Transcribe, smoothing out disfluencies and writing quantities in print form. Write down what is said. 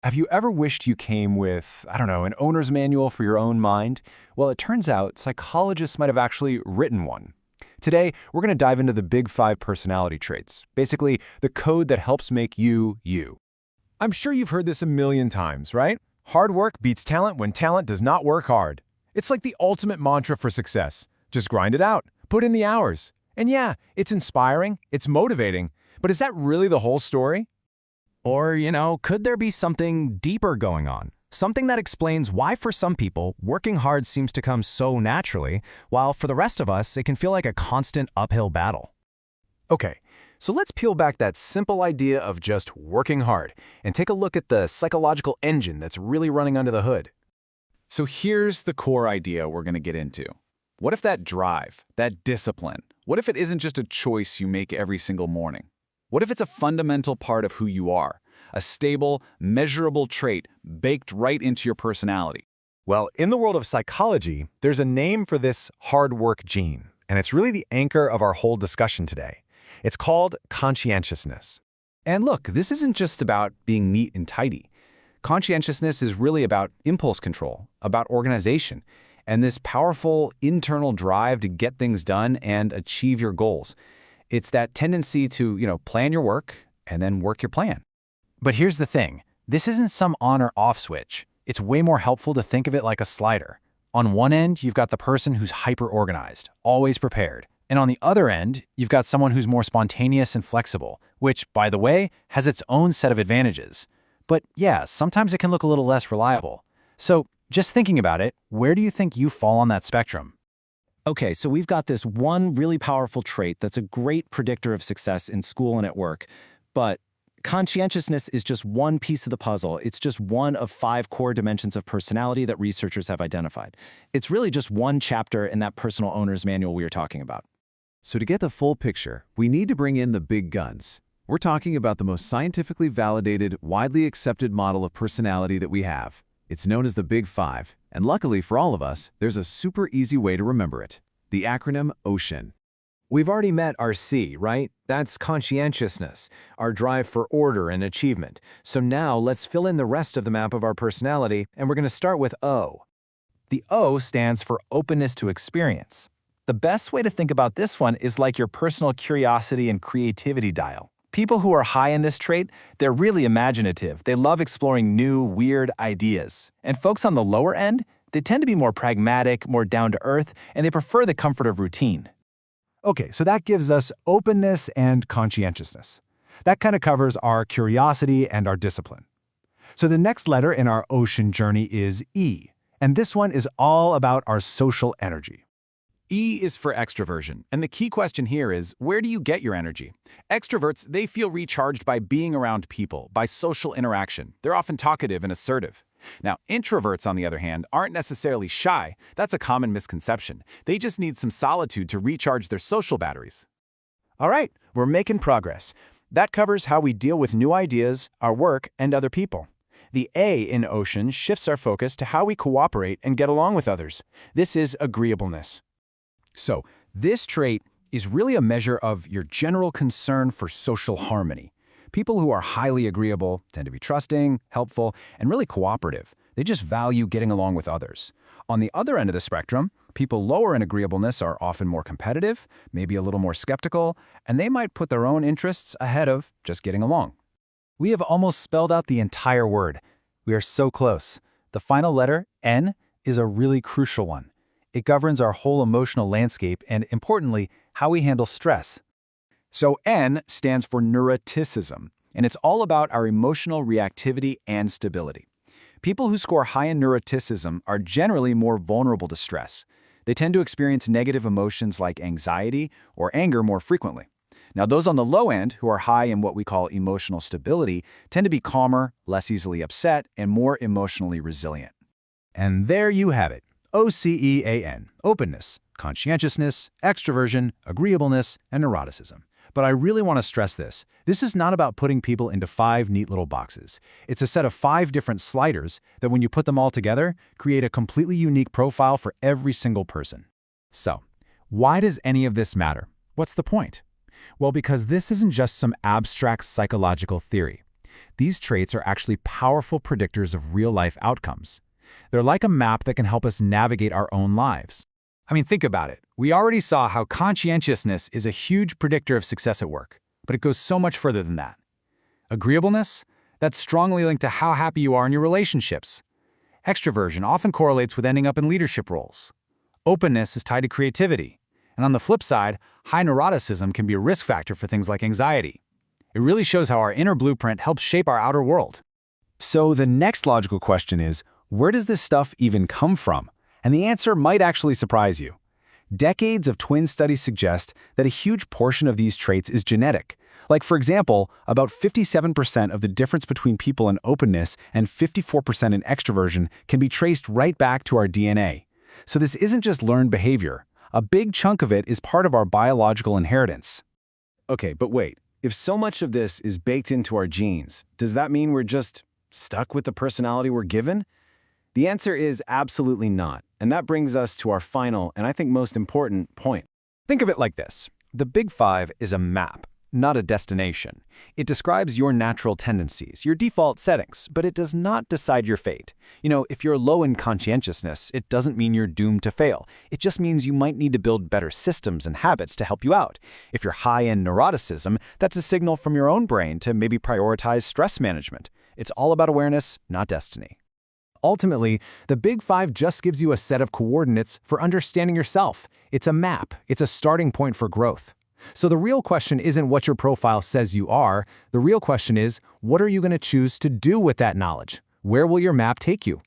Have you ever wished you came with, I don't know, an owner's manual for your own mind? Well, it turns out psychologists might have actually written one. Today, we're going to dive into the big five personality traits, basically the code that helps make you, you. I'm sure you've heard this a million times, right? Hard work beats talent when talent does not work hard. It's like the ultimate mantra for success. Just grind it out, put in the hours. And yeah, it's inspiring, it's motivating, but is that really the whole story? Or, could there be something deeper going on? Something that explains why for some people, working hard seems to come so naturally, while for the rest of us, it can feel like a constant uphill battle. Okay, so let's peel back that simple idea of just working hard and take a look at the psychological engine that's really running under the hood. So here's the core idea we're going to get into. What if that drive, that discipline, what if it isn't just a choice you make every single morning? What if it's a fundamental part of who you are, a stable, measurable trait baked right into your personality? Well, in the world of psychology, there's a name for this hard work gene, and it's really the anchor of our whole discussion today. It's called conscientiousness. And look, this isn't just about being neat and tidy. Conscientiousness is really about impulse control, about organization, and this powerful internal drive to get things done and achieve your goals. It's that tendency to, plan your work and then work your plan. But here's the thing. This isn't some on or off switch. It's way more helpful to think of it like a slider. On one end, you've got the person who's hyper-organized, always prepared. And on the other end, you've got someone who's more spontaneous and flexible, which, by the way, has its own set of advantages. But yeah, sometimes it can look a little less reliable. So just thinking about it, where do you think you fall on that spectrum? Okay, so we've got this one really powerful trait that's a great predictor of success in school and at work, but conscientiousness is just one piece of the puzzle. It's just one of 5 core dimensions of personality that researchers have identified. It's really just one chapter in that personal owner's manual we were talking about. So to get the full picture, we need to bring in the big guns. We're talking about the most scientifically validated, widely accepted model of personality that we have. It's known as the Big Five, and luckily for all of us, there's a super easy way to remember it. The acronym OCEAN. We've already met our C, right? That's conscientiousness, our drive for order and achievement. So now let's fill in the rest of the map of our personality, and we're going to start with O. The O stands for openness to experience. The best way to think about this one is like your personal curiosity and creativity dial. People who are high in this trait, they're really imaginative. They love exploring new, weird ideas. And folks on the lower end, they tend to be more pragmatic, more down-to-earth, and they prefer the comfort of routine. Okay, so that gives us openness and conscientiousness. That kind of covers our curiosity and our discipline. So the next letter in our ocean journey is E, and this one is all about our social energy. E is for extraversion, and the key question here is, where do you get your energy? Extroverts, they feel recharged by being around people, by social interaction. They're often talkative and assertive. Now, introverts, on the other hand, aren't necessarily shy. That's a common misconception. They just need some solitude to recharge their social batteries. All right, we're making progress. That covers how we deal with new ideas, our work, and other people. The A in Ocean shifts our focus to how we cooperate and get along with others. This is agreeableness. So, this trait is really a measure of your general concern for social harmony. People who are highly agreeable tend to be trusting, helpful, and really cooperative. They just value getting along with others. On the other end of the spectrum, people lower in agreeableness are often more competitive, maybe a little more skeptical, and they might put their own interests ahead of just getting along. We have almost spelled out the entire word. We are so close. The final letter, N, is a really crucial one. It governs our whole emotional landscape and, importantly, how we handle stress. So N stands for Neuroticism, and it's all about our emotional reactivity and stability. People who score high in Neuroticism are generally more vulnerable to stress. They tend to experience negative emotions like anxiety or anger more frequently. Now, those on the low end, who are high in what we call emotional stability, tend to be calmer, less easily upset, and more emotionally resilient. And there you have it. OCEAN, openness, conscientiousness, extraversion, agreeableness, and neuroticism. But I really want to stress this. This is not about putting people into 5 neat little boxes. It's a set of 5 different sliders that when you put them all together, create a completely unique profile for every single person. So, why does any of this matter? What's the point? Well, because this isn't just some abstract psychological theory. These traits are actually powerful predictors of real-life outcomes. They're like a map that can help us navigate our own lives. I mean, think about it. We already saw how conscientiousness is a huge predictor of success at work, but it goes so much further than that. Agreeableness? That's strongly linked to how happy you are in your relationships. Extraversion often correlates with ending up in leadership roles. Openness is tied to creativity. And on the flip side, high neuroticism can be a risk factor for things like anxiety. It really shows how our inner blueprint helps shape our outer world. So the next logical question is, where does this stuff even come from? And the answer might actually surprise you. Decades of twin studies suggest that a huge portion of these traits is genetic. Like, for example, about 57% of the difference between people in openness and 54% in extraversion can be traced right back to our DNA. So this isn't just learned behavior. A big chunk of it is part of our biological inheritance. Okay, but wait. If so much of this is baked into our genes, does that mean we're just stuck with the personality we're given? The answer is absolutely not. And that brings us to our final, and I think most important, point. Think of it like this. The Big Five is a map, not a destination. It describes your natural tendencies, your default settings, but it does not decide your fate. You know, if you're low in conscientiousness, it doesn't mean you're doomed to fail. It just means you might need to build better systems and habits to help you out. If you're high in neuroticism, that's a signal from your own brain to maybe prioritize stress management. It's all about awareness, not destiny. Ultimately, the Big Five just gives you a set of coordinates for understanding yourself. It's a map. It's a starting point for growth. So the real question isn't what your profile says you are. The real question is, what are you going to choose to do with that knowledge? Where will your map take you?